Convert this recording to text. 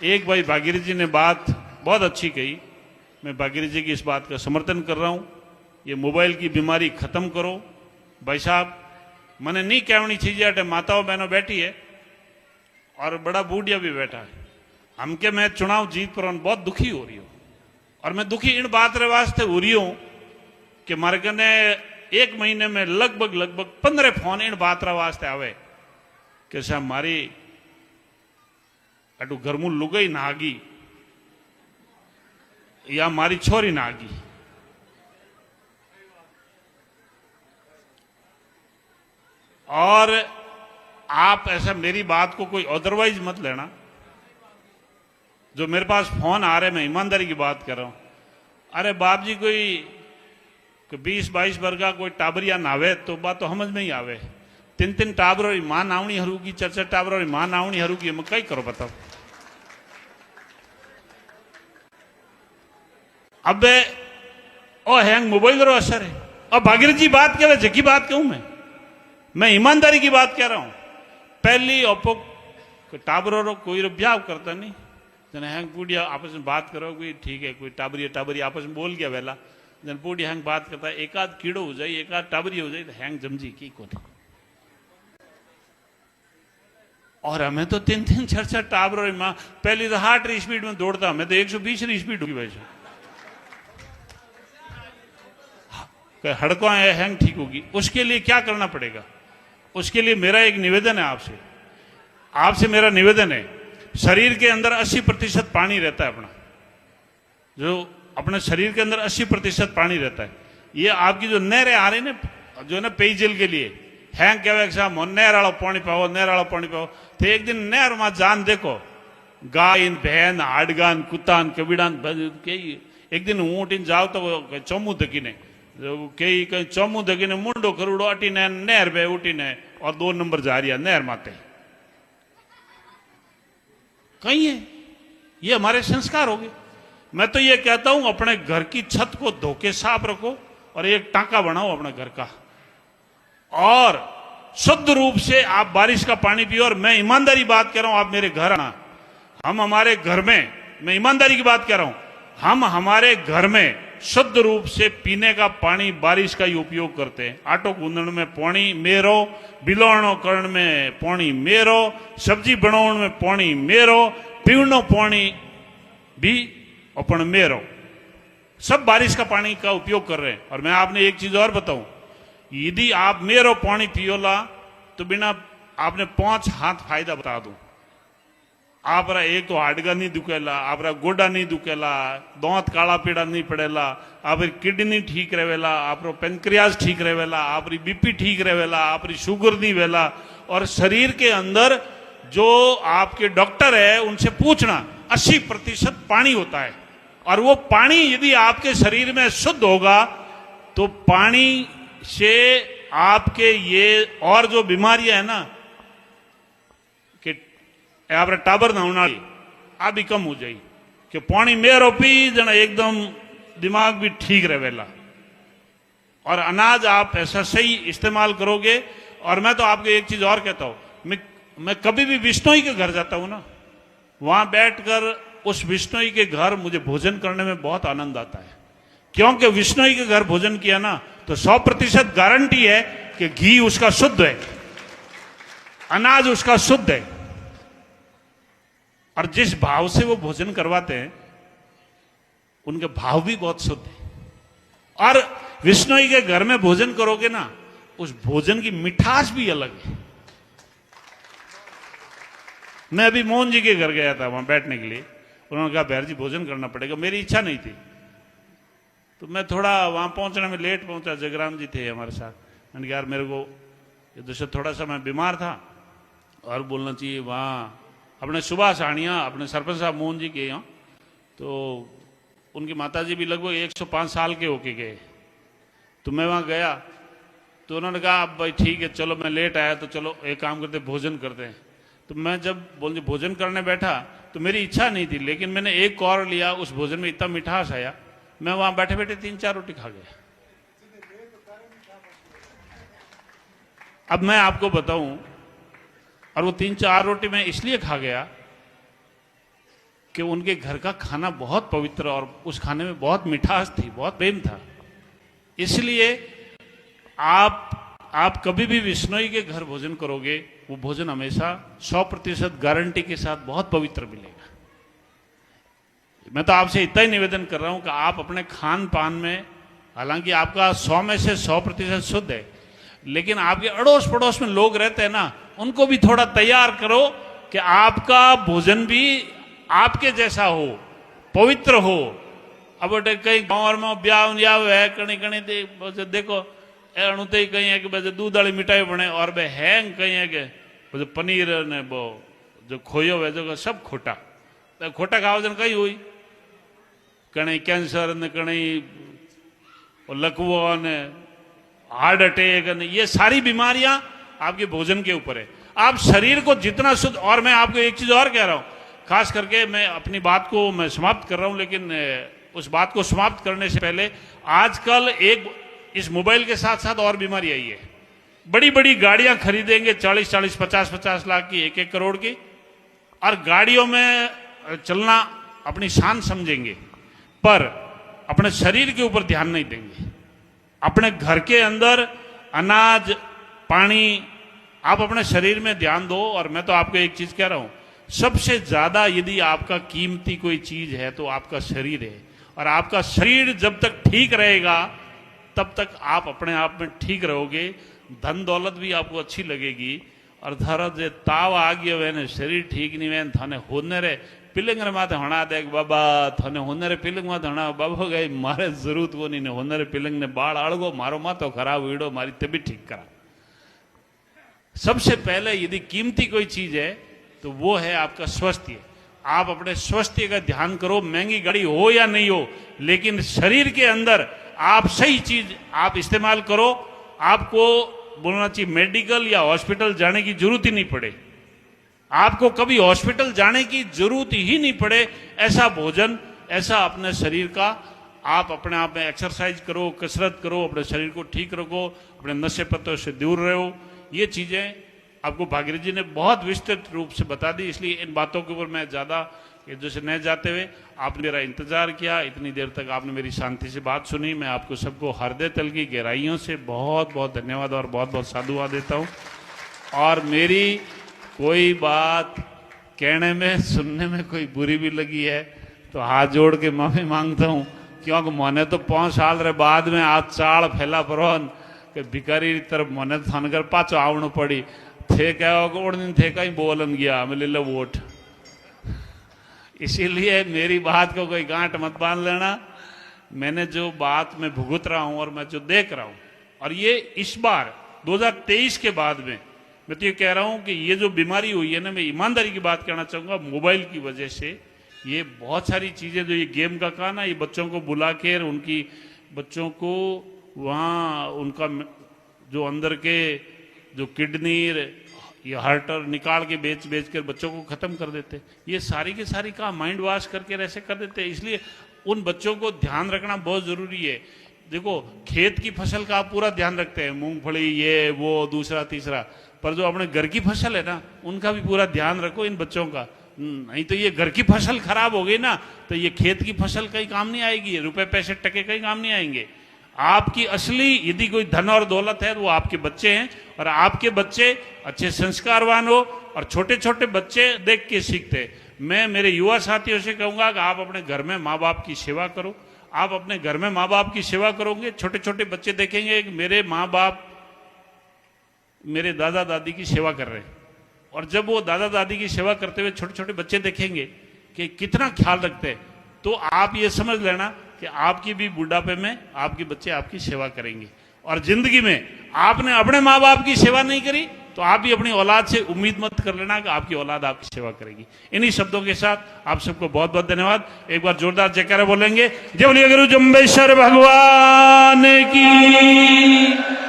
एक भाई भागीरथी जी ने बात बहुत अच्छी कही, मैं भागीरथी जी की इस बात का समर्थन कर रहा हूं। ये मोबाइल की बीमारी खत्म करो। भाई साहब, मैंने नहीं कहनी चाहिए अटे माताओं बहनों बैठी है और बड़ा बूढ़िया भी बैठा है। हम के मैं चुनाव जीत पर बहुत दुखी हो रही हूं, और मैं दुखी इन बात रे वास्ते हो रही हूं कि मारे कने एक महीने में लगभग 15 फोन इन बात रे वास्ते आवे कि साहब मारी अटू घरमू लुगाई नागी या मारी छोरी नागी। और आप ऐसा मेरी बात को कोई अदरवाइज मत लेना। जो मेरे पास फोन आ रहे, मैं ईमानदारी की बात कर रहा हूं। अरे बाप जी, कोई 20-22 वर्ष का कोई टाबरिया नावे तो बात तो समझ में ही आवे। 3 टाबर मां नावनी हरू की, 4 टाबर मां नावनी हरू की, मैं कई करो बताओ। अब ओ हैंग मोबाइल रो असर है। और भागीरथी जी बात कहे जकी बात कहूं मैं ईमानदारी की बात कह रहा हूं। पहली ओपो टाबरो रो कोई रो ब्याह करता नहीं, जन हैंग पूडिया आपस में बात करो, कोई ठीक है, कोई टाबरी आपस में बोल गया वेला, जन पूडिया हैंग बात करता है, एक आध कीड़ो हो जाए, एक आध टाबरी हो जाए तो हैंग जमजी की को। और हमें तो 3 4 टाबरों मां, पहली तो 60 री स्पीड में दौड़ता, हमें तो 120 री स्पीड होगी वैसे। हड़कों हैंग ठीक होगी। उसके लिए क्या करना पड़ेगा? उसके लिए मेरा एक निवेदन है आपसे मेरा निवेदन है, शरीर के अंदर 80% पानी रहता है अपना, जो अपने शरीर के अंदर 80% पानी रहता है। ये आपकी जो नहरें आ रही ना, जो ना पेयजल के लिए हैंग क्या नहर वाला पानी पाओ, नहर वाला पानी पाओ। तो एक दिन नहर में जान देखो, गाय बहन हाडगान कुत्तान कबीड़ान कई, एक दिन ऊँट इन जाओ तो चौमू दकीने कई कहीं चौमू दकीने मुंडो करोड़ो अटीने नहर पे उठीने और 2 नंबर जा रही है नहर माते। कहीं है ये हमारे संस्कार हो गए। मैं तो ये कहता हूं अपने घर की छत को धोके साफ रखो और एक टांका बनाओ अपने घर का, और शुद्ध रूप से आप बारिश का पानी पियो। और मैं ईमानदारी बात कर रहा हूं, आप मेरे घर आना, हम हमारे घर में, मैं ईमानदारी की बात कर रहा हूं, हम हमारे घर में शुद्ध रूप से पीने का पानी बारिश का ही उपयोग करते हैं। आटो गूंदण में पानी मेरो, बिलोणो करण में पानी मेरो, सब्जी बनाने में पानी मेरो, पीवनो पानी भी अपन मेरो, सब बारिश का पानी का उपयोग कर रहे हैं। और मैं आपने एक चीज और बताऊं, यदि आप मेरो पानी पियोला तो बिना आपने 5 हाथ फायदा बता दूं। आप एक तो हाडगा नहीं दुखेला, आप गोडा नहीं दुखेला, दांत काला पीड़ा नहीं पड़ेला, आप किडनी ठीक रहेला, आप पेनक्रियाज ठीक रहेला, आप बीपी ठीक रहेला, आप शुगर नहीं वेला। और शरीर के अंदर जो आपके डॉक्टर है उनसे पूछना, 80% पानी होता है। और वो पानी यदि आपके शरीर में शुद्ध होगा तो पानी से आपके ये और जो बीमारियां है ना कि आप टाबर नावनाली आ भी कम हो जाए, कि पानी मेरो पी जना एकदम दिमाग भी ठीक रहेला। और अनाज आप ऐसा सही इस्तेमाल करोगे। और मैं तो आपको एक चीज और कहता हूं, मैं कभी भी विष्णोई के घर जाता हूं ना, वहां बैठकर उस विष्णोई के घर मुझे भोजन करने में बहुत आनंद आता है। क्योंकि विष्णोई के घर भोजन किया ना तो 100% गारंटी है कि घी उसका शुद्ध है, अनाज उसका शुद्ध है, और जिस भाव से वो भोजन करवाते हैं उनके भाव भी बहुत शुद्ध है। और विष्णोई के घर में भोजन करोगे ना, उस भोजन की मिठास भी अलग है। मैं अभी मोहन जी के घर गया था वहां बैठने के लिए, उन्होंने कहा भैर जी भोजन करना पड़ेगा, मेरी इच्छा नहीं थी तो मैं थोड़ा वहां पहुंचने में लेट पहुंचा। जगराम जी थे हमारे साथ, मैंने कहा यार मेरे को जैसे थोड़ा सा मैं बीमार था और बोलना चाहिए, वहाँ अपने सुभाष आनिया अपने सरपंच साहब मोहन जी के यहाँ, तो उनकी माता जी भी लगभग 105 साल के होके गए। तो मैं वहाँ गया तो उन्होंने कहा अब भाई ठीक है चलो, मैं लेट आया तो चलो एक काम करते भोजन करते हैं। तो मैं जब भोजन करने बैठा तो मेरी इच्छा नहीं थी, लेकिन मैंने एक कौर लिया, उस भोजन में इतना मिठास आया, मैं वहां बैठे बैठे 3-4 रोटी खा गया। अब मैं आपको बताऊं, और वो 3-4 रोटी मैं इसलिए खा गया कि उनके घर का खाना बहुत पवित्र और उस खाने में बहुत मिठास थी, बहुत प्रेम था। इसलिए आप कभी भी विश्नोई के घर भोजन करोगे, वो भोजन हमेशा 100% गारंटी के साथ बहुत पवित्र मिलेगा। मैं तो आपसे इतना ही निवेदन कर रहा हूं कि आप अपने खान पान में, हालांकि आपका 100 में से 100% शुद्ध है, लेकिन आपके अड़ोस पड़ोस में लोग रहते हैं ना, उनको भी थोड़ा तैयार करो कि आपका भोजन भी आपके जैसा हो, पवित्र हो। अब कहीं गाँव में ब्याह है, कहीं कहीं देखो अणुते कहीं है कि बस दूध वाली मिठाई बने, और बे हैंग कहीं है कि पनीर ने वो जो खोयो है जो सब खोटा, तो खोटा खावजन कहीं हुई, कहीं कैंसर ने, कहीं लकवो ने, हार्ट अटैक ने, ये सारी बीमारियां आपके भोजन के ऊपर है। आप शरीर को जितना शुद्ध, और मैं आपको एक चीज और कह रहा हूं, खास करके मैं अपनी बात को मैं समाप्त कर रहा हूं, लेकिन उस बात को समाप्त करने से पहले, आजकल एक इस मोबाइल के साथ साथ और बीमारी आई है। बड़ी बड़ी गाड़ियां खरीदेंगे 40-40, 50-50 लाख की, 1-1 करोड़ की, और गाड़ियों में चलना अपनी शान समझेंगे, पर अपने शरीर के ऊपर ध्यान नहीं देंगे। अपने घर के अंदर अनाज, पानी, आप अपने शरीर में ध्यान दो। और मैं तो आपको एक चीज कह रहा हूं, सबसे ज्यादा यदि आपका कीमती कोई चीज है तो आपका शरीर है, और आपका शरीर जब तक ठीक रहेगा तब तक आप अपने आप में ठीक रहोगे। धन दौलत भी आपको अच्छी लगेगी, और थारा जे ताव आ गया वे शरीर ठीक नहीं वे थाने होने रे पिलिंग माथे हणा दे बाबा, थाने होने रे पिलिंग माथे हणा बाबा गए, मारे जरूरत वो नहीं, होने रे पिलिंग ने बाढ़ अड़गो, मारो माथो खराब वीड़ो, मारी तबीयत ठीक करा। सबसे पहले यदि कीमती कोई चीज है तो वो है आपका स्वास्थ्य। आप अपने स्वास्थ्य का ध्यान करो, महंगी गाड़ी हो या नहीं हो, लेकिन शरीर के अंदर आप सही चीज आप इस्तेमाल करो। आपको बोलना चाहिए मेडिकल या हॉस्पिटल जाने की जरूरत ही नहीं पड़े, आपको कभी हॉस्पिटल जाने की जरूरत ही नहीं पड़े। ऐसा भोजन, ऐसा अपने शरीर का आप अपने आप में एक्सरसाइज करो, कसरत करो, अपने शरीर को ठीक रखो, अपने नशे पत्तों से दूर रहो। ये चीजें आपको भागीरथ जी ने बहुत विस्तृत रूप से बता दी, इसलिए इन बातों के ऊपर मैं ज्यादा जैसे न जाते हुए, आपने मेरा इंतजार किया, इतनी देर तक आपने मेरी शांति से बात सुनी। मैं आपको सबको हृदय तल की गहराइयों से बहुत बहुत धन्यवाद और बहुत बहुत साधुवाद देता हूँ। और मेरी कोई बात कहने में, सुनने में कोई बुरी भी लगी है तो हाथ जोड़ के माफी मांगता हूँ, क्योंकि मैंने तो 5 साल रे बाद में आज चाल फैला परोन कि भिखारी तरफ मैंने थानकर पाचो आवण पड़ी थे, क्या दिन थे कहीं बोलन गया मैं ले लो वोट। इसीलिए मेरी बात को कोई गांठ मत बांध लेना। मैंने जो बात में भुगत रहा हूं और मैं जो देख रहा हूं, और ये इस बार 2023 के बाद में मैं तो ये कह रहा हूं कि ये जो बीमारी हुई है ना, मैं ईमानदारी की बात कहना चाहूंगा, मोबाइल की वजह से ये बहुत सारी चीजें, जो ये गेम का कहा ना, ये बच्चों को बुला के उनकी बच्चों को वहाँ उनका जो अंदर के जो किडनी या हार्टर निकाल के बेच कर बच्चों को खत्म कर देते। ये सारी की सारी काम माइंड वॉश करके ऐसे कर देते। इसलिए उन बच्चों को ध्यान रखना बहुत जरूरी है। देखो, खेत की फसल का आप पूरा ध्यान रखते हैं, मूंगफली, ये वो दूसरा तीसरा, पर जो अपने घर की फसल है ना, उनका भी पूरा ध्यान रखो इन बच्चों का। नहीं तो ये घर की फसल खराब हो गई ना, तो ये खेत की फसल कहीं काम नहीं आएगी, रुपए पैसे टके कहीं काम नहीं आएंगे। आपकी असली यदि कोई धन और दौलत है तो वो आपके बच्चे हैं, और आपके बच्चे अच्छे संस्कारवान हो, और छोटे छोटे बच्चे देख के सीखते। मैं मेरे युवा साथियों से कहूंगा कि आप अपने घर में माँ बाप की सेवा करो। आप अपने घर में माँ बाप की सेवा करोगे, छोटे छोटे बच्चे देखेंगे कि मेरे माँ बाप मेरे दादा दादी की सेवा कर रहे हैं, और जब वो दादा दादी की सेवा करते हुए छोटे छोटे बच्चे देखेंगे कि कितना ख्याल रखते हैं, तो आप ये समझ लेना कि आपकी भी बुढ़ापे में आपके बच्चे आपकी सेवा करेंगे। और जिंदगी में आपने अपने माँ बाप की सेवा नहीं करी तो आप भी अपनी औलाद से उम्मीद मत कर लेना कि आपकी औलाद आपकी सेवा करेगी। इन्हीं शब्दों के साथ आप सबको बहुत बहुत धन्यवाद। एक बार जोरदार जयकारा बोलेंगे। जय बोलिए गुरु जम्बेश्वर भगवान की।